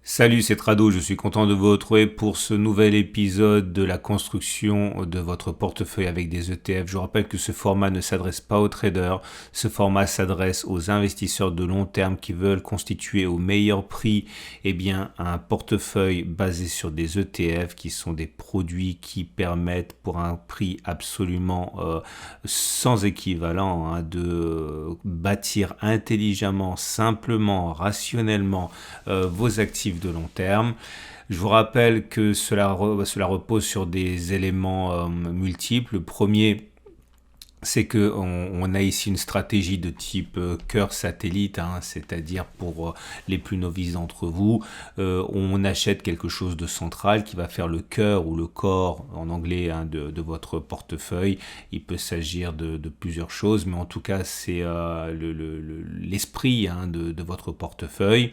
Salut, c'est Trado, je suis content de vous retrouver pour ce nouvel épisode de la construction de votre portefeuille avec des ETF. Je vous rappelle que ce format ne s'adresse pas aux traders, ce format s'adresse aux investisseurs de long terme qui veulent constituer au meilleur prix un portefeuille basé sur des ETF qui sont des produits qui permettent pour un prix absolument sans équivalent de bâtir intelligemment, simplement, rationnellement vos actifs de long terme. Je vous rappelle que cela repose sur des éléments multiples. Le premier, c'est que on a ici une stratégie de type cœur satellite, c'est-à-dire pour les plus novices d'entre vous, on achète quelque chose de central qui va faire le cœur ou le corps en anglais de votre portefeuille. Il peut s'agir de plusieurs choses, mais en tout cas c'est l'esprit de votre portefeuille.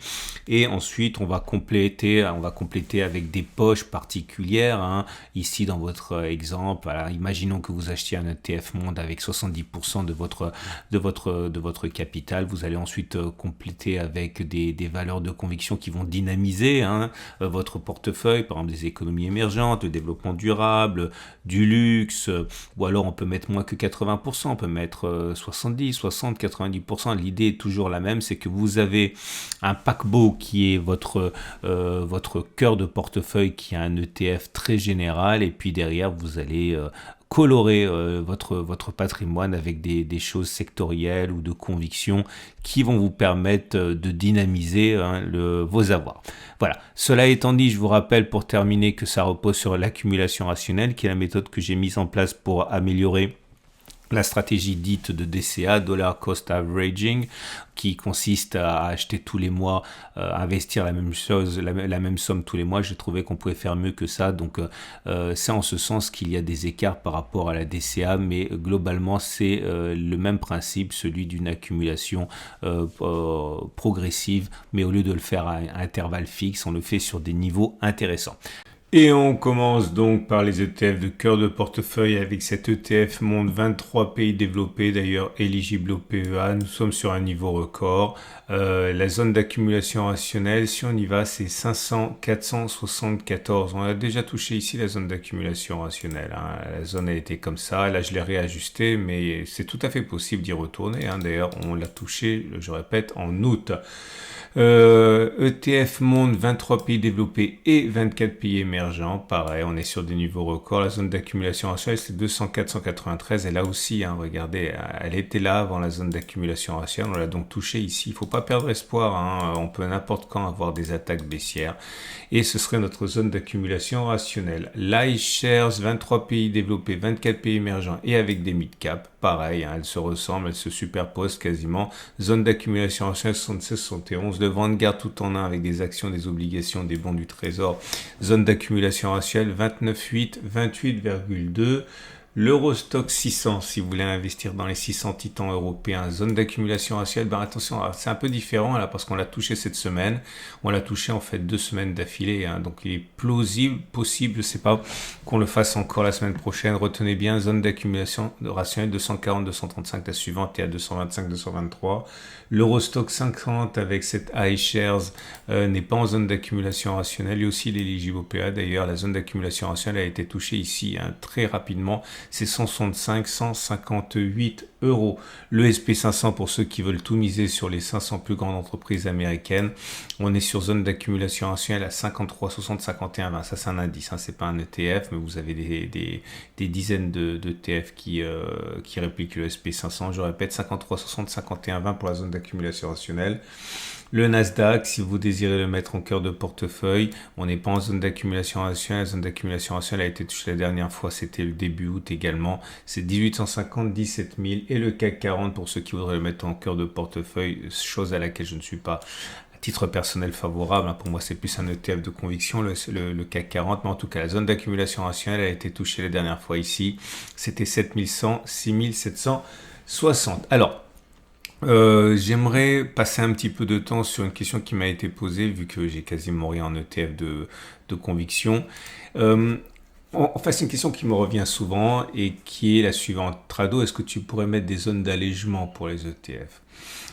Et ensuite on va compléter avec des poches particulières. Ici dans votre exemple, alors, imaginons que vous achetiez un ETF monde avec 70% de votre capital. Vous allez ensuite compléter avec des valeurs de conviction qui vont dynamiser votre portefeuille, par exemple des économies émergentes, le développement durable, du luxe, ou alors on peut mettre moins que 80%, on peut mettre 70, 60, 90%. L'idée est toujours la même, c'est que vous avez un paquebot qui est votre cœur de portefeuille, qui a un ETF très général, et puis derrière vous allez colorer votre patrimoine avec des choses sectorielles ou de conviction qui vont vous permettre de dynamiser vos avoirs. Voilà. Cela étant dit, je vous rappelle pour terminer que ça repose sur l'accumulation rationnelle, qui est la méthode que j'ai mise en place pour améliorer la stratégie dite de DCA, Dollar Cost Averaging, qui consiste à acheter tous les mois, investir la même chose, la même somme tous les mois. J'ai trouvé qu'on pouvait faire mieux que ça, donc c'est en ce sens qu'il y a des écarts par rapport à la DCA, mais globalement c'est le même principe, celui d'une accumulation progressive, mais au lieu de le faire à intervalles fixes, on le fait sur des niveaux intéressants. Et on commence donc par les ETF de cœur de portefeuille avec cet ETF monde 23 pays développés, d'ailleurs éligible au PEA. Nous sommes sur un niveau record. La zone d'accumulation rationnelle, si on y va, c'est 500 474. On a déjà touché ici la zone d'accumulation rationnelle. La zone a été comme ça. Là, je l'ai réajustée, mais c'est tout à fait possible d'y retourner. D'ailleurs, on l'a touché, je répète, en août. ETF monde 23 pays développés et 24 pays émergents, pareil, on est sur des niveaux records. La zone d'accumulation rationnelle, c'est 200 493, et là aussi, regardez, elle était là avant la zone d'accumulation rationnelle, on l'a donc touché ici. Il faut pas perdre espoir, on peut n'importe quand avoir des attaques baissières, et ce serait notre zone d'accumulation rationnelle. l'iShares, 23 pays développés, 24 pays émergents et avec des mid-cap, pareil, elles se ressemblent, elles se superposent quasiment. Zone d'accumulation rationnelle 76-71, de Vanguard tout en un avec des actions, des obligations, des bons du trésor. Zone d'accumulation rationnelle 29,8, 28,2. L'Eurostock 600, si vous voulez investir dans les 600 titans européens, zone d'accumulation rationnelle, attention, c'est un peu différent là parce qu'on l'a touché cette semaine, on l'a touché en fait 2 semaines d'affilée, donc il est possible, je sais pas, qu'on le fasse encore la semaine prochaine. Retenez bien, zone d'accumulation rationnelle 240, 235, la suivante est à 225, 223. L'Eurostock 50 avec cette iShares n'est pas en zone d'accumulation rationnelle, et aussi l'éligible au PA. D'ailleurs, la zone d'accumulation rationnelle a été touchée ici très rapidement. C'est 165, 158 euros. Le SP500 pour ceux qui veulent tout miser sur les 500 plus grandes entreprises américaines. On est sur zone d'accumulation rationnelle à 53, 60, 51, 20. Ça, c'est un indice, c'est pas un ETF, mais vous avez des dizaines d'ETF qui répliquent le SP500. Je répète, 53, 60, 51, 20 pour la zone d'accumulation rationnelle. Le Nasdaq, si vous désirez le mettre en cœur de portefeuille, on n'est pas en zone d'accumulation rationnelle. La zone d'accumulation rationnelle a été touchée la dernière fois, c'était le début août également. C'est 1850, 17 000. Et le CAC 40, pour ceux qui voudraient le mettre en cœur de portefeuille, chose à laquelle je ne suis pas à titre personnel favorable. Pour moi, c'est plus un ETF de conviction, le CAC 40. Mais en tout cas, la zone d'accumulation rationnelle a été touchée la dernière fois ici. C'était 7100, 6760. Alors, j'aimerais passer un petit peu de temps sur une question qui m'a été posée, vu que j'ai quasiment rien en ETF de conviction. Enfin, c'est une question qui me revient souvent et qui est la suivante. Trado, est-ce que tu pourrais mettre des zones d'allègement pour les ETF?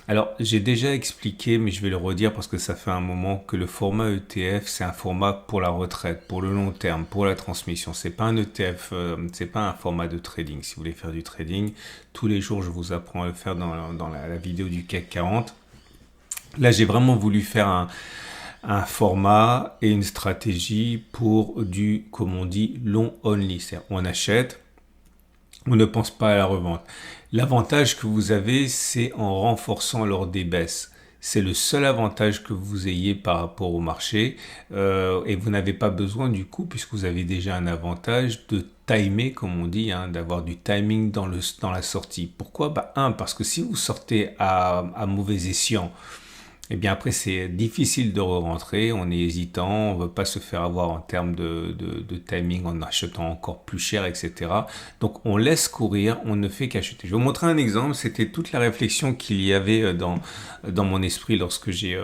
Alors, j'ai déjà expliqué, mais je vais le redire parce que ça fait un moment que le format ETF, c'est un format pour la retraite, pour le long terme, pour la transmission. C'est pas un ETF, c'est pas un format de trading. Si vous voulez faire du trading, tous les jours, je vous apprends à le faire dans la vidéo du CAC 40. Là, j'ai vraiment voulu faire un format et une stratégie pour du, comme on dit, long only. C'est-à-dire, on achète, on ne pense pas à la revente. L'avantage que vous avez, c'est en renforçant lors des baisses. C'est le seul avantage que vous ayez par rapport au marché et vous n'avez pas besoin du coup, puisque vous avez déjà un avantage de timer, comme on dit, hein, d'avoir du timing dans la sortie. Pourquoi? Parce que si vous sortez à mauvais escient, et bien après, c'est difficile de re-rentrer, on est hésitant, on ne veut pas se faire avoir en termes de timing en achetant encore plus cher, etc. Donc on laisse courir, on ne fait qu'acheter. Je vais vous montrer un exemple, c'était toute la réflexion qu'il y avait dans mon esprit lorsque j'ai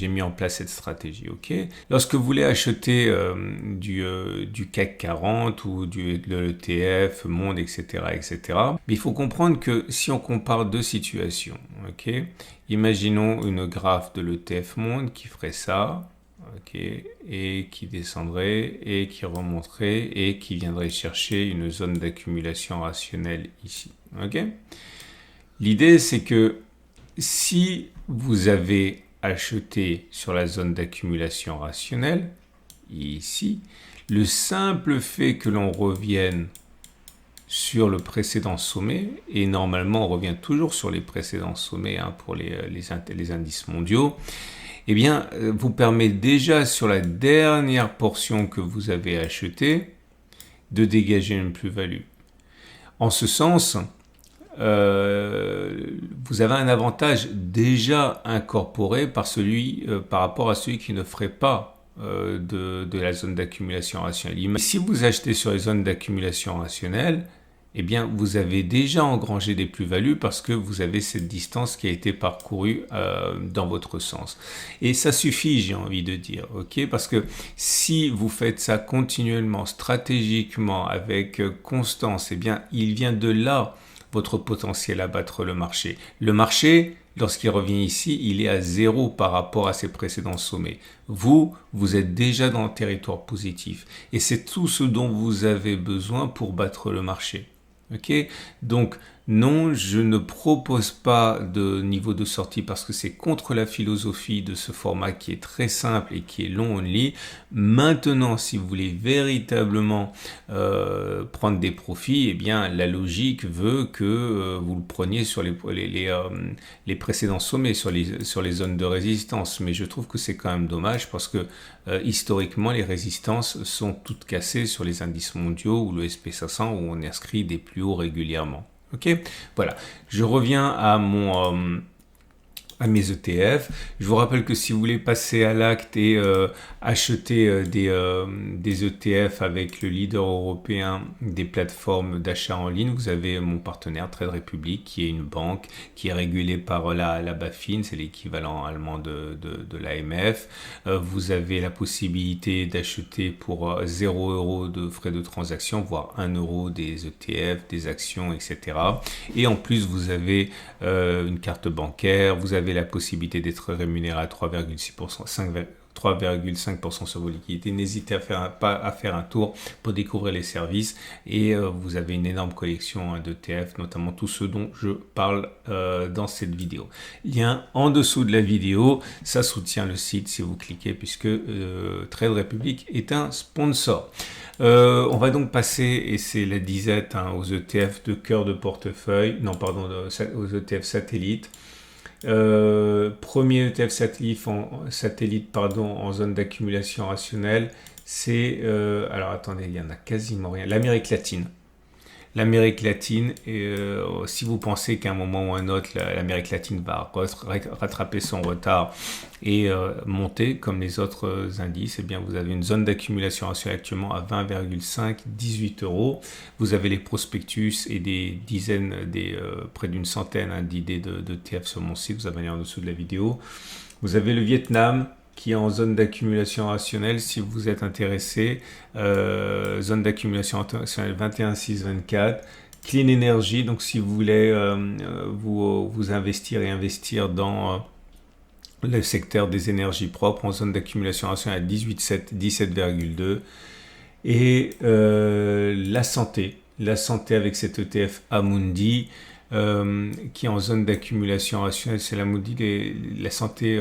mis en place cette stratégie. Okay, lorsque vous voulez acheter du CAC 40 ou de l'ETF, Monde, etc., etc., mais il faut comprendre que si on compare deux situations, ok, imaginons une graphe de l'ETF Monde qui ferait ça, okay, et qui descendrait et qui remonterait et qui viendrait chercher une zone d'accumulation rationnelle ici. Okay. L'idée, c'est que si vous avez acheté sur la zone d'accumulation rationnelle, ici, le simple fait que l'on revienne sur le précédent sommet, et normalement on revient toujours sur les précédents sommets hein, pour les indices mondiaux, eh bien vous permet déjà sur la dernière portion que vous avez achetée de dégager une plus-value. En ce sens, vous avez un avantage déjà incorporé par rapport à celui qui ne ferait pas de la zone d'accumulation rationnelle. Si vous achetez sur les zones d'accumulation rationnelle, eh bien, vous avez déjà engrangé des plus-values parce que vous avez cette distance qui a été parcourue dans votre sens. Et ça suffit, j'ai envie de dire, ok? Parce que si vous faites ça continuellement, stratégiquement, avec constance, eh bien, il vient de là votre potentiel à battre le marché. Le marché, lorsqu'il revient ici, il est à 0 par rapport à ses précédents sommets. Vous êtes déjà dans le territoire positif. Et c'est tout ce dont vous avez besoin pour battre le marché. Ok, donc non, je ne propose pas de niveau de sortie parce que c'est contre la philosophie de ce format qui est très simple et qui est long only. Maintenant, si vous voulez véritablement prendre des profits, eh bien la logique veut que vous le preniez sur les précédents sommets, sur les zones de résistance. Mais je trouve que c'est quand même dommage parce que historiquement, les résistances sont toutes cassées sur les indices mondiaux ou le SP500 où on inscrit des plus hauts régulièrement. Ok, voilà. Je reviens à mes ETF. Je vous rappelle que si vous voulez passer à l'acte et acheter des ETF avec le leader européen des plateformes d'achat en ligne, vous avez mon partenaire Trade Republic qui est une banque qui est régulée par la BaFin, c'est l'équivalent allemand de l'AMF. Vous avez la possibilité d'acheter pour 0 € de frais de transaction, voire 1 € des ETF, des actions, etc. Et en plus, vous avez une carte bancaire, vous avez la possibilité d'être rémunéré à 3,6%, 3,5% sur vos liquidités. N'hésitez pas à faire un tour pour découvrir les services et vous avez une énorme collection d'ETF, notamment tous ceux dont je parle dans cette vidéo. Lien en dessous de la vidéo, ça soutient le site si vous cliquez puisque Trade Republic est un sponsor. On va donc passer, et c'est la disette, aux ETF de cœur de portefeuille, aux ETF satellites. Premier ETF satellite en zone d'accumulation rationnelle, c'est, alors attendez, il y en a quasiment rien, l'Amérique latine. L'Amérique latine, si vous pensez qu'à un moment ou un autre, l'Amérique latine va rattraper son retard et monter comme les autres indices, eh bien vous avez une zone d'accumulation rationnelle actuellement à 20,518 €. Vous avez les prospectus et des dizaines, près d'une centaine d'idées de TF sur mon site, vous avez en dessous de la vidéo. Vous avez le Vietnam qui est en zone d'accumulation rationnelle si vous êtes intéressé. Zone d'accumulation rationnelle 21,624. Clean Energy, donc si vous voulez vous investir et investir dans le secteur des énergies propres en zone d'accumulation rationnelle à 18,7, 17,2. Et la santé avec cet ETF Amundi qui est en zone d'accumulation rationnelle, c'est l'Amundi, la santé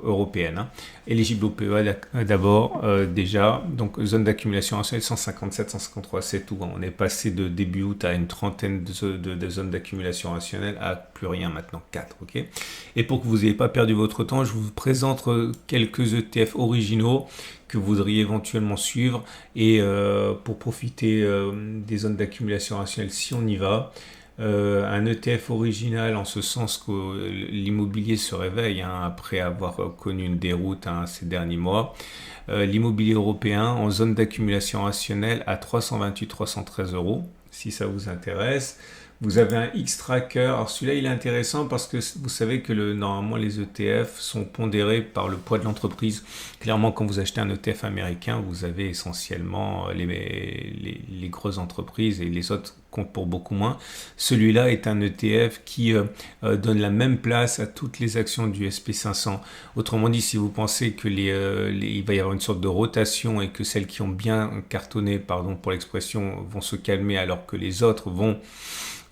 européenne, hein. Éligible au PEA d'abord déjà, donc zone d'accumulation rationnelle 157, 153, c'est tout. On est passé de début août à une trentaine de zones d'accumulation rationnelle à plus rien maintenant, 4, ok. Et pour que vous n'ayez pas perdu votre temps, je vous présente quelques ETF originaux que vous voudriez éventuellement suivre et pour profiter des zones d'accumulation rationnelle si on y va. Un ETF original en ce sens que l'immobilier se réveille hein, après avoir connu une déroute hein, ces derniers mois. L'immobilier européen en zone d'accumulation rationnelle à 328-313 euros, si ça vous intéresse. Vous avez un X-Tracker. Alors celui-là, il est intéressant parce que vous savez que normalement les ETF sont pondérés par le poids de l'entreprise. Clairement, quand vous achetez un ETF américain, vous avez essentiellement les grosses entreprises et les autres comptent pour beaucoup moins. Celui-là est un ETF qui donne la même place à toutes les actions du SP500. Autrement dit, si vous pensez que il va y avoir une sorte de rotation et que celles qui ont bien cartonné, pardon pour l'expression, vont se calmer alors que les autres vont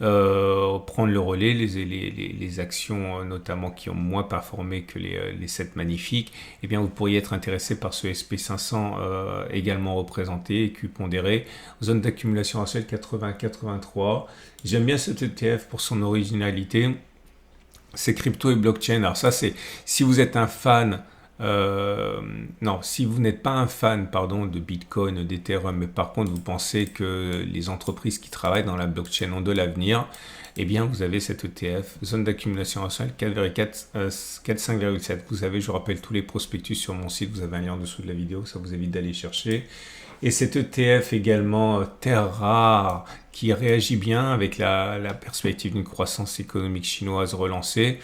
prendre le relais, les actions notamment qui ont moins performé que les 7 magnifiques, eh bien vous pourriez être intéressé par ce SP500 également représenté et Q-pondéré, zone d'accumulation rationnelle 80-83. J'aime bien cet ETF pour son originalité, c'est crypto et blockchain. Alors ça c'est, si vous êtes un fan si vous n'êtes pas un fan de Bitcoin, d'Ethereum, mais par contre vous pensez que les entreprises qui travaillent dans la blockchain ont de l'avenir, eh bien vous avez cet ETF, zone d'accumulation rationnelle 5,7. Vous avez, je vous rappelle, tous les prospectus sur mon site, vous avez un lien en dessous de la vidéo, ça vous évite d'aller chercher. Et cet ETF également, terre rare, qui réagit bien avec la perspective d'une croissance économique chinoise relancée.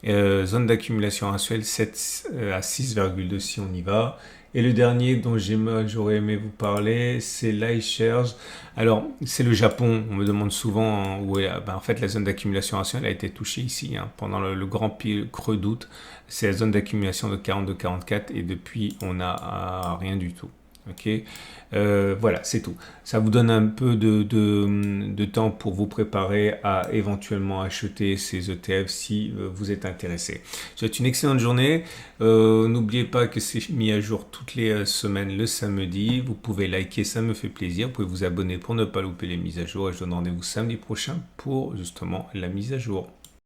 Zone d'accumulation rationnelle 7 à 6,2 si on y va. Et le dernier dont j'aurais aimé vous parler, c'est l'iShares. Alors, c'est le Japon. On me demande souvent où est. En fait, la zone d'accumulation rationnelle a été touchée ici pendant le grand creux d'août. C'est la zone d'accumulation de 42-44 et depuis, on n'a rien du tout. Ok, voilà, c'est tout. Ça vous donne un peu de temps pour vous préparer à éventuellement acheter ces ETF si vous êtes intéressé. Je vous souhaite une excellente journée. N'oubliez pas que c'est mis à jour toutes les semaines le samedi. Vous pouvez liker, ça me fait plaisir. Vous pouvez vous abonner pour ne pas louper les mises à jour. Et je donne rendez-vous samedi prochain pour justement la mise à jour.